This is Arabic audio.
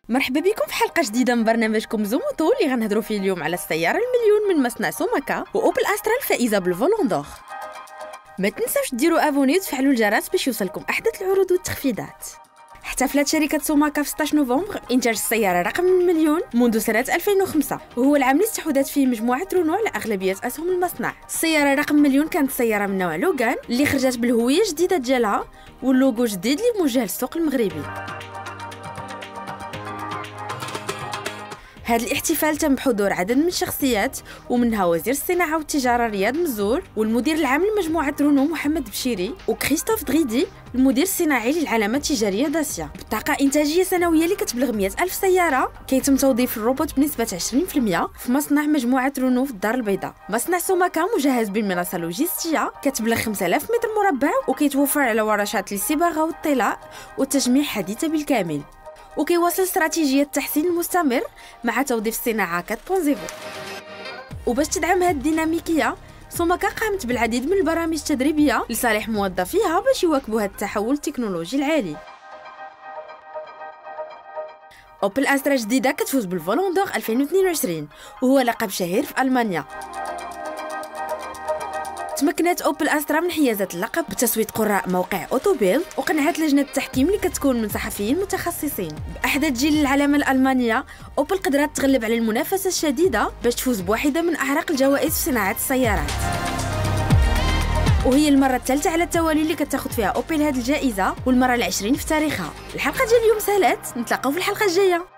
مرحبا بكم في حلقة جديدة من برنامجكم زوموتو اللي غنهضروا فيه اليوم على السيارة المليون من مصنع سوماكا وأوبل أسترا الفائزة بالفولون دور. ما تنساوش ديروا ابوني وتفعلوا الجرس باش يوصلكم أحدث العروض والتخفيضات. احتفلت شركة سوماكا في 16 نوفمبر إنتاج السيارة رقم المليون منذ سنة 2005، وهو العام اللي استحوذت فيه مجموعة رونو على أغلبية أسهم المصنع. السيارة رقم مليون كانت سيارة من نوع لوغان اللي خرجت بالهوية الجديدة ديالها واللوغو جديد اللي موجه للسوق المغربي. هذا الاحتفال تم بحضور عدد من الشخصيات ومنها وزير الصناعة والتجارة رياض مزور والمدير العام لمجموعة رونو محمد بشيري وكريستوف دغيدي المدير الصناعي للعلامة التجارية داسيا. بطاقة إنتاجية سنوية اللي كتبلغ 100,000 سيارة كيتم توظيف الروبوت بنسبة 20% في مصنع مجموعة رونو في الدار البيضاء. مصنع سوماكا مجهز بالمنصة اللوجستية كتبلغ 5000 متر مربع وكيتوفر على ورشات للصباغة والطلاء والتجميع حديثة بالكامل، وكيواصل استراتيجية التحسين المستمر مع توظيف الصناعة 4.0. وباش تدعم هذه الديناميكية سوماكا قامت بالعديد من البرامج التدريبية لصالح موظفيها باش يواكبوا هذا التحول التكنولوجي العالي. اوبل أسترا جديدة كتفوز بالفولون دور 2022 وهو لقب شهير في ألمانيا. تمكنت اوبل أسترا من حيازة اللقب بتصويت قراء موقع اوتوبيل وقنعت لجنة التحكيم اللي كتكون من صحفيين متخصصين. بأحدث جيل للعلامة الألمانية اوبل قدرت تغلب على المنافسة الشديدة باش تفوز بواحدة من أعرق الجوائز في صناعة السيارات، وهي المرة الثالثة على التوالي اللي كتاخذ فيها اوبل هذه الجائزة والمرة ال20 في تاريخها. الحلقة ديال اليوم سالات، نتلاقاو في الحلقة الجاية.